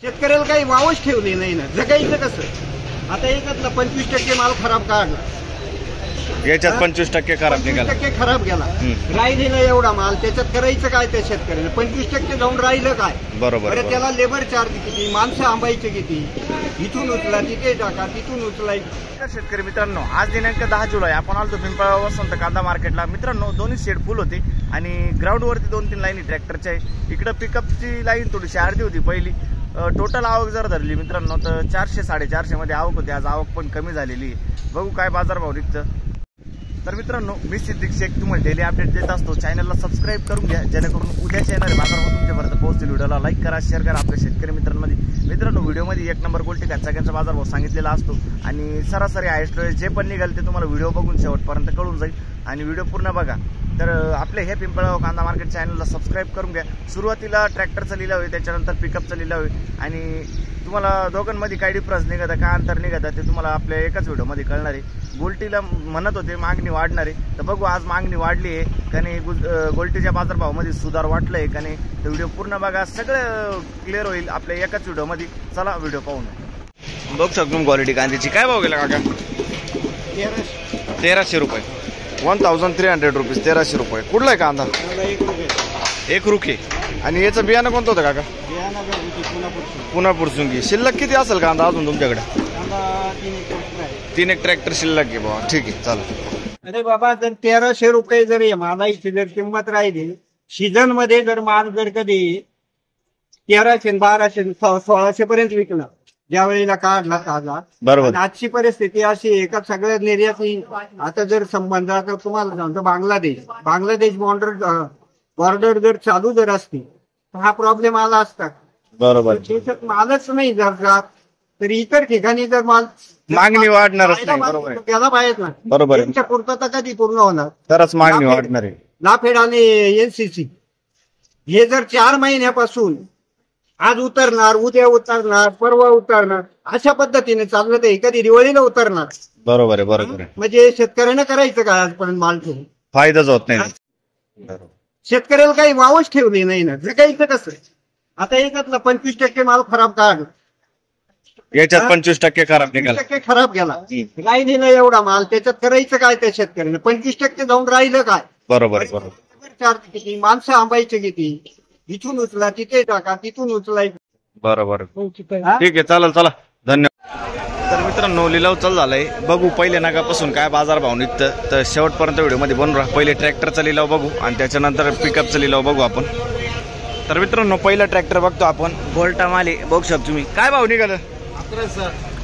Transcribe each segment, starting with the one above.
शेतकऱ्याला काही वावच ठेवली नाही ना, जगायचं कसं? आता याच्यातला 25% माल खराब काढला, याच्यात 25% खराब निघाला, 25% खराब गेला. राहिलेला एवढा माल त्याच्यात करायचं काय त्या शेतकऱ्याला? 25% जाऊन राहिलं काय? बरोबर. त्याला लेबर चार्ज किती, माणसं आंबायचे किती, इथून उचला तिथे टाका, तिथून उचलायचं. शेतकरी मित्रांनो, आज दिनांक 10 जुलै आपण आलो पिंपळगाव वसंत कांदा मार्केटला. मित्रांनो, दोन्ही शेड फुल होते आणि ग्राउंड वरती 2-3 लाईनी ट्रॅक्टरच्या आहे. इकडं पिकअपची लाईन थोडीशी अर्धी होती पहिली. टोटल आवक जर धरली मित्रांनो तर 400-450 मध्ये आवक होती. आज आवक पण कमी झालेली आहे. बघू काय बाजारभाव निघतं. तर मित्रांनो, मी सिद्दीक शेख तुम्हाला डेली अपडेट देत असतो. चॅनलला सबस्क्राईब करून घ्या जेणेकरून उद्याच्या येणारे बाजारभाव तुमच्यापर्यंत पोहोचतील. व्हिडिओला लाईक करा, शेअर करा आपल्या शेतकरी मित्रांमध्ये. मित्रांनो, व्हिडिओमध्ये 1 नंबर क्वालिटी सगळ्यांचा बाजारभाव सांगितलेला असतो आणि सरासरी हायस्ट जे पण निघाल ते तुम्हाला व्हिडिओ बघून शेवटपर्यंत कळून जाईल आणि व्हिडिओ पूर्ण बघा. तर आपले हे पिंपळगाव कांदा मार्केट चॅनलला सबस्क्राईब करून घ्या. सुरुवातीला ट्रॅक्टरचं लिहिलं होईल, त्याच्यानंतर पिकअपचं लिहिलं होईल आणि तुम्हाला दोघांमध्ये काय डिफरन्स निघतं, काय अंतर निघतं ते तुम्हाला आपल्या एकाच व्हिडिओमध्ये कळणार आहे. गोल्टीला म्हणत होते मागणी वाढणार आहे, तर बघू आज मागणी वाढली आहे का नाही, गोल्टीच्या बाजारभावामध्ये सुधार वाटलंय का नाही, तर व्हिडिओ पूर्ण बघा, सगळं क्लिअर होईल आपल्या एकाच व्हिडिओमध्ये. चला व्हिडिओ पाहून बघू शकतो. क्वालिटी कांद्याची काय भाव गेला काका? 1300 रुपये, 1300 रुपीज, 1300 रुपये. कुठला आहे कांदा? 1 रुपये. आणि याचं बियाणं कोणतं होतं काका? पुन्हा पुरसुंगी. शिल्लक किती असेल कांदा अजून तुमच्याकडे? 3 ट्रॅक्टर शिल्लक आहे बाबा. ठीक आहे, चालेल. अरे बाबा, जर 1300 रुपये जर मालाची जर किंमत राहिली, सीझन मध्ये जर माल जर कधी 1300, 1200, 1600 पर्यंत विकला ज्या वेळेला काढला ताजा, बरोबर. आजची परिस्थिती अशी आहे का सगळ्या निर्याती आता जर संबंध, आता तुम्हाला सांगतो, बांगलादेश बॉर्डर जर चालू जर असती तर हा प्रॉब्लेम आला असता. बरोबर. देशात मालच नाही जर जात तर इतर ठिकाणी जर माल मागणी वाढणारच नाही. बरोबर, त्याला पाहिजे ना. बरोबर. त्यांच्या पूर्तता कधी पूर्ण होणार? तरच मागणी वाढणार आहे. नाफेड आणि एनसीसी हे जर 4 महिन्यापासून आज उतरणार, उद्या उतरणार, परवा उतरणार, अशा पद्धतीने चाललं तर कधी दिवाळीला उतरणार. बरोबर आहे, बरोबर आहे. म्हणजे शेतकऱ्यानं करायचं काय आजपर्यंत माल ठेवून? फायदाच होत नाही. शेतकऱ्याला काही वावच ठेवली नाही ना, जगायचं कसं? आता याच्यातला 25% माल खराब काढला, याच्यात 25% खराब निघाला, 25% खराब गेला. राहिलेला एवढा माल त्याच्यात करायचं काय त्या शेतकऱ्यानं? 25% जाऊन राहिलं काय? बरोबर, बरोबर. चार्ज किती, माणसं आंबायचे किती, इथून उचला तिथे टाका, तिथून उचलायचं. बरोबर. ठीक आहे, चालेल, चला, धन्यवाद. तर मित्रांनो, लिलाव चालू झालाय. बघू पहिले नागापासून काय बाजारभाव निघतं, तर शेवटपर्यंत व्हिडिओमध्ये बनून राहा. पहिले ट्रॅक्टरचा लिलाव बघू आणि त्याच्यानंतर पिकअपचा लिलाव बघू आपण. तर मित्रांनो, पहिला ट्रॅक्टर बघतो आपण. गोल्टा माले बघू शकतो तुम्ही. काय भाव निघालं?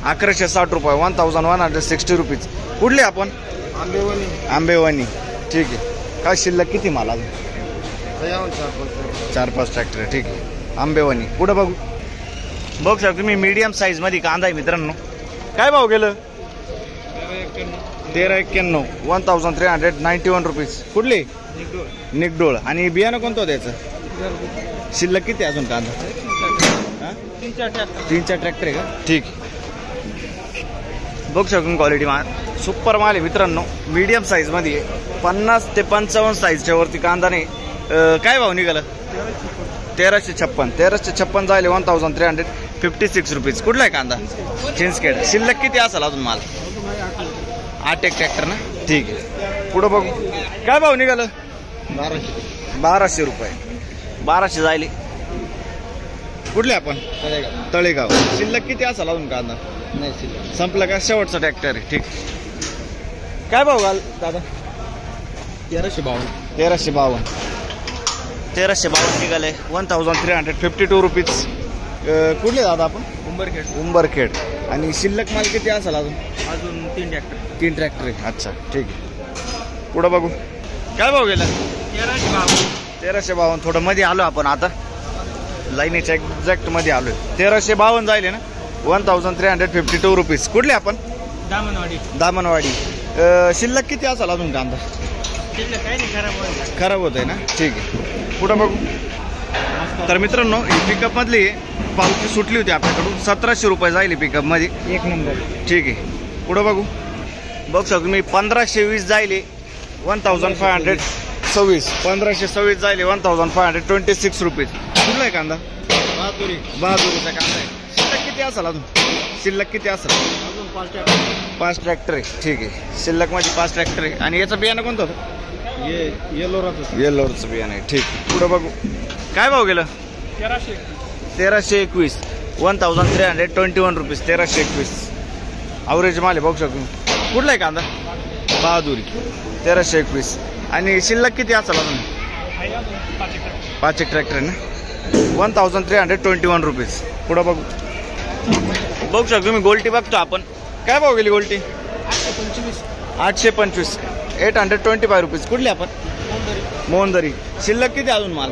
1160 रुपये, 1160 रुपीज. कुठले आपण? आंबेवानी. ठीक आहे. काय शिल्लक किती माल अजून? 4-5 ट्रॅक्टर. ठीक आहे, आंबेवानी. पुढे बघू शकतो तुम्ही. मीडियम साईज मध्ये कांदा आहे मित्रांनो. काय भाव गेलं? 1391, 1391 रुपीज. कुठले? निगडोळ. आणि बियाणं कोणतं होतं याचं? शिल्लक किती अजून कांदा? 3-4 ट्रॅक्टर आहे का? ठीक आहे. बघू शकतो क्वालिटी माल, सुपर माल आहे मित्रांनो. मीडियम साईज मध्ये 50 ते 55 साईजच्या वरती कांदा नाही. काय भाव निघाला? 1356 जायले 1356 रुपीज. कुठला आहे कांदा? चिंचखेड. शिल्लक किती असेल अजून माल? 8 ट्रॅक्टर ना. ठीक आहे, पुढे बघू. काय भाव निघालं? 1200 रुपये, 1200 जायले. कुठले आपण? तळेगाव. शिल्लक किती असेल अजून कांदा? नाही, शिल्लक संपलं का? शेवटचा ट्रॅक्टर आहे. ठीक. काय भाव घाल दादा? 1352 निघाले, 1352 रुपीज. कुठले दादा आपण? उंबरखेड. आणि शिल्लक माल किती असेल अजून? 3 ट्रॅक्टर आहे. अच्छा, ठीक आहे, पुढं बघू. काय भाव गेला? 1352. थोडं मध्ये आलो आपण, आता लाईनीच्या एक्झॅक्ट मध्ये आलोय. 1352 जायले ना. 1352 रुपीज. कुठले आपण? दामनवाडी. शिल्लक किती असेल अजून कांदा? खराब होत आहे ना. ठीक आहे, पुढं बघू. तर मित्रांनो, पिकअप मधली पावती सुटली होती आपल्याकडून. 1700 रुपये जायले पिकअप मध्ये. 1 नंबर. ठीक आहे, पुढं बघू शकतो मी. 1520 जायले 1526. 1526 जायले 1526 रुपीज. कुठला आहे कांदा? बहादुरीचा कांदा आहे. शिल्लक किती असेल अजून? शिल्लक किती असेल? 5 ट्रॅक्टर आहे. ठीक आहे, शिल्लक मध्ये 5 ट्रॅक्टर आहे. आणि याचं बियाणं कोणतं होतं? येलोरचं बियाणं आहे. ठीक, पुढे बघू. काय भाव गेलं? 1321 1321 रुपीज. 1321 अवरेज माल आहे, बघू शकतो. कुठला आहे कांदा? बहादुरी. 1321. आणि शिल्लक किती असेल अजून? 5 ट्रॅक्टर आहे ना. 1321 रुपीज. पुढं बघू शकतो मी. गोल्टी बघतो आपण. काय भाव गेली गोल्टी? 825 825 रुपीज. कुठली आपण? मोहनदरी. शिल्लक किती अजून माल?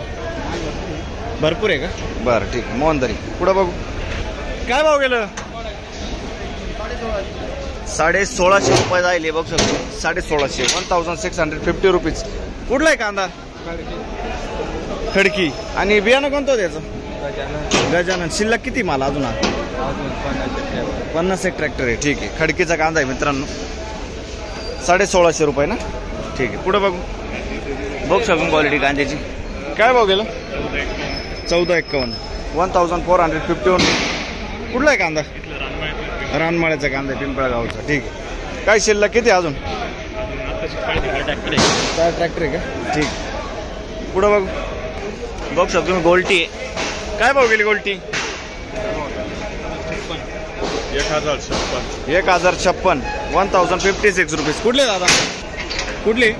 भरपूर आहे का? बरं, ठीक आहे, मोहनदरी. पुढं बघू. काय भाव गेलं? 1650 रुपये जाईल, बघू शकतो. 1650 1650 रुपीज. कुठला आहे कांदा? खडकी. आणि बियाणं कोणतं होतं त्याचं? गजानन. शिल्लक किती माल अजून? 50 ट्रॅक्टर आहे. ठीक आहे, खडकीचा कांदा आहे मित्रांनो. 1650 रुपये ना. ठीक आहे, पुढे बघू. बघू शकून क्वालिटी कांद्याची. काय भाव गेलं? 1451 1451. कुठला आहे कांदा? रानमाळ्याचा कांदा आहे, पिंपळगावचा. ठीक आहे. काय शिल्लक किती अजून? 4 ट्रॅक्टर आहे का? ठीक. पुढं बघू. बघू शकतो मी. गोल्टी आहे. काय भाव गेली गोल्टी? 1056 1056 रुपीज. कुठले दादा? कुठली?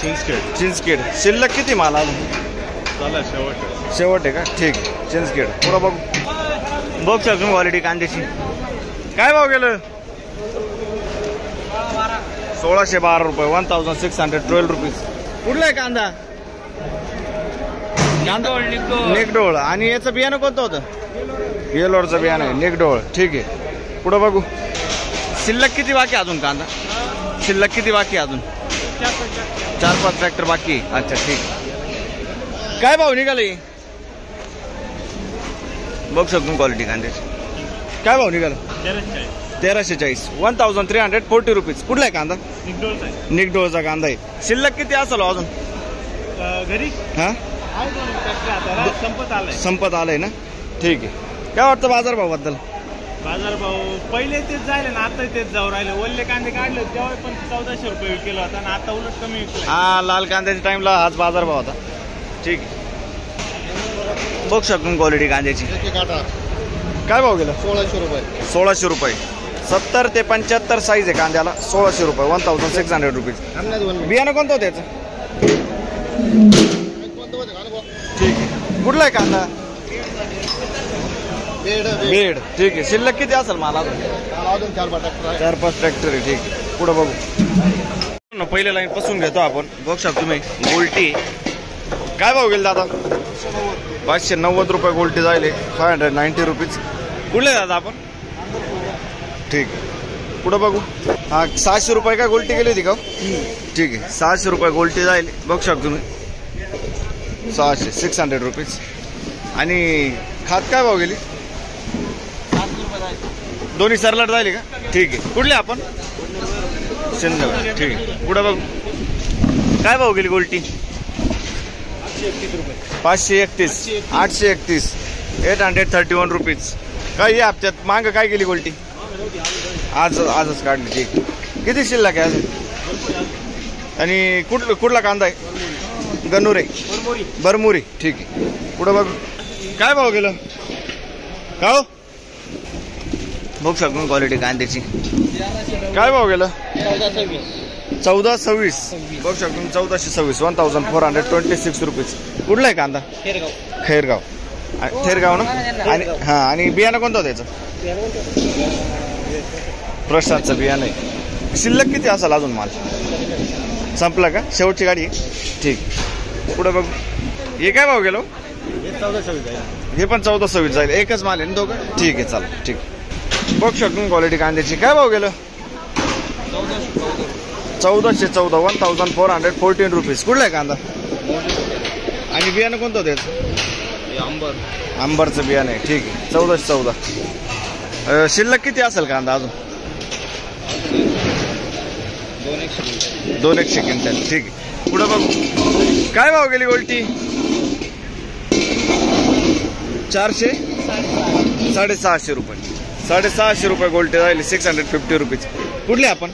चिंचखेड. शिल्लक किती माल अजून? शेवट आहे का? ठीक, चिंचखेड. पुढं बघू. बघू शकतो क्वालिटी कांद्याची. काय भाव गेलं? 1612 रुपये 1612 रुपीज. कुठला आहे कांदा? नेकडोळ. आणि याचं बियाणं कोणतं होतं? येलोरचं बियाणं आहे, नेकडोळ. ठीक आहे, पुढं बघू. शिल्लक किती बाकी अजून कांदा? शिल्लक किती बाकी अजून? 4-5 ट्रॅक्टर बाकी. अच्छा, ठीक. काय भाव निघाले? बघू शकतो क्वालिटी कांद्याची. काय भाव निघाला? 1340 1340 रुपीज. कुठला आहे कांदा? निकडोळचा कांदा आहे. शिल्लक किती असेल अजून? घरी हा, संपत आलंय ना. ठीक आहे. काय वाटतं बाजारभाव बद्दल? बाजारभाव पहिले तेच जायले ना, आता तेच जाऊ राहिले. ओल्ले कांदे काढले तेव्हा पण 1400 रुपये विकला होता आणि आता उलट कमी विकला. हा, लाल कांद्याच्या टाइमला हाच बाजारभाव होता. ठीक. बघू शकतो क्वालिटी कांद्याची. काय भाव गेला? 1600 रुपये. 1600 रुपये. 70 ते 75 साईज आहे कांद्याला. 1600 रुपये 1600 रुपीज. बियाणं कोणतं होतं त्याचं? ठीक आहे. कुठला आहे कांदा? बेड. ठीक आहे. शिल्लक किती असेल मला? 4-5 ट्रॅक्टर आहे. ठीक आहे, पुढं बघू. पहिले लाईन पासून घेतो आपण. बघू शकतो तुम्ही. गोल्टी. काय भाव गेले दादा? 590 रुपये गोल्टी जायले. 590 रुपीज. कुठले दादा आपण? ठीक आहे, पुढं बघू. हा, 600 रुपये का गोल्टी गेली होती का? ठीक आहे, 600 रुपये गोल्टी जाईल. बघू शकतो तुम्ही. 600 रुपीज. आणि खात काय भाव गेली? दोन्ही सरलाट जाईल का? ठीक आहे. कुठले आपण? शिंदे. ठीक आहे, पुढं बघू. काय भाव गेली गोल्टी? 531 831 831 रुपीज. काय या हप्त्यात मागं काय गेली गोल्टी? आजच काढली. ठीक. किती शिल्लक आहे अजून? आणि कुठला कांदा आहे? गन्नुरे. बरमुरी. ठीक आहे, पुढं बघ. काय भाव गेलं? का हो? बघू शकतो क्वालिटी कांद्याची. काय भाव गेलं? 1426. बघू शकतो 1426 1426 रुपीज. कुठला आहे कांदा? खैरगाव. खैरगाव ना. आणि हा, आणि बियाणं कोणतं त्याचं? प्रसादचं बियाणं आहे. शिल्लक किती असेल अजून माल? संपला का? शेवटची गाडी? ठीक. पुढे बघू. हे काय भाव गेलो? हे पण 1426 जाईल. एकच माल आहे ना दोघं? ठीक आहे, चालेल. ठीक. बघू शकतो क्वालिटी कांद्याची. काय भाव गेलं? 1414 1414 रुपीज. कुठला आहे कांदा? आणि बियाणं कोणतं त्याचं? आंबरचं बियाणं आहे. ठीक आहे, 1414. शिल्लक किती असेल कांदा अजून? 200 क्विंटल. ठीक आहे, पुढं बघू. काय भाव गेली गोल्टी? 400 650 रुपये 650 रुपये गोल्टी राहिले 650 रुपीज. कुठले आपण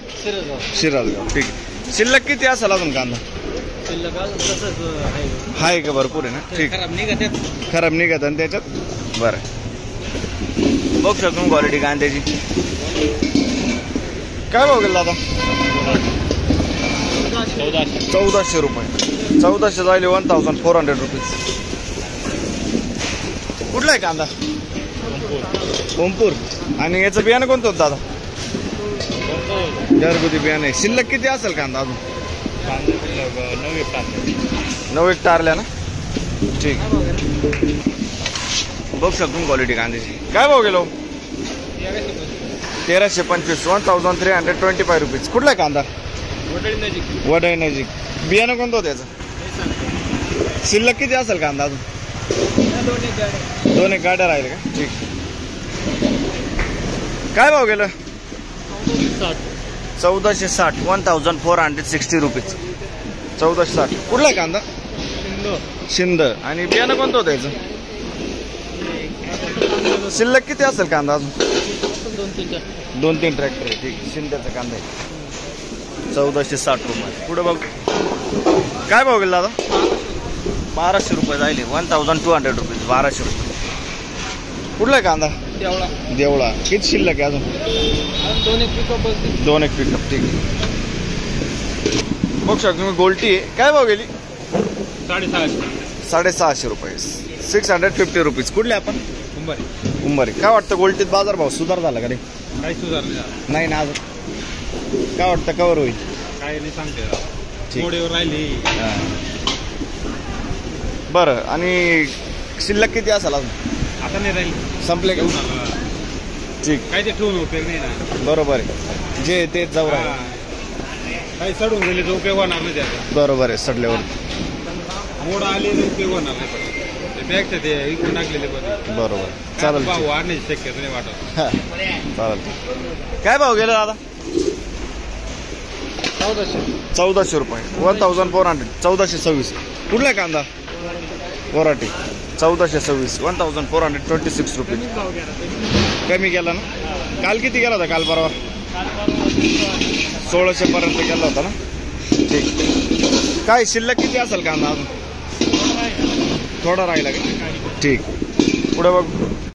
शिरसगाव. ठीक आहे. शिल्लक किती असेल अजून कांदा? हाय का भरपूर आहे ना. ठीक खराब निघत आणि त्याच्यात बरं. बघ शकतो क्वालिटी कांद्याची. काय भाव गेला दादा? 1400 रुपये 1400 जायले 1400 रुपीज. कुठला आहे कांदा? ओमपूर. आणि याचं बियाणं कोणतं होतं दादा? घरगुती बियाणं आहे. शिल्लक किती असेल कांदा अजून? 9 टारल्या ना. ठीक. बघ शकतो क्वालिटी कांद्याची. काय भाव गेलो? 1325 1325 रुपीज. कुठला आहे कांदा? वडळी नजीक. बियाणं कोणतं होतं याचं? शिल्लक किती असेल कांदा अजून? 2 गाड्या राहिले का. ठीक. काय भाव गेलं? 1460 1460 रुपीज 1460. कुठला आहे कांदा? शिंद. आणि बियाणं कोणतं होतं याचं? शिल्लक किती असेल कांदा अजून? 2-3 ट्रॅक्टर आहे. ठीक. शिंद्याचा कांदा आहे 1460 रुपये. पुढे बघ. काय भाव गेला दादा? 1200 रुपये जायले 1200 रुपीज 1200 रुपये. कुठला आहे कांदा? देवळा. किती शिल्लक आहे अजून? 2 पिकअप. ठीक आहे. बघ शकतो तुम्ही गोल्टी आहे. काय भाव गेली? 650 रुपये 650 रुपीज. कुठले आपण? उंबरी. काय वाटतं गोल्टीत बाजार भाव सुधार झाला का रे? काही सुधारले नाही ना अजून. काय वाटतं कवर होईल? काय नाही सांगते. मोडीवर राहिली. बरं. आणि शिल्लक किती असेल अजून? आता नाही राहिली. संपले का? ठीक. काय ते ठेवून उपयोग नाही ना. बरोबर आहे. जे तेच जाऊ राहिले. काही सडून गेले तर उपयोग होणार नाही त्याचा. बरोबर आहे. सडल्यावर मोड आले तर उपयोग होणार नाही. बॅगच्या ते इकडून टाकलेले पण बरोबर. चालेल. भाव वाढण्याची शक्यता नाही वाटत. चालेल. काय भाव गेला दादा? 1400 रुपये 1400 1426. कुठला आहे कांदा? वराठी 1426 1426 रुपये. कमी गेला ना. काल किती गेला होता? काल परवा 1600 पर्यंत गेला होता ना. ठीक. काय शिल्लक किती असेल कांदा अजून? थोडा राहिला का. ठीक. पुढे बघ.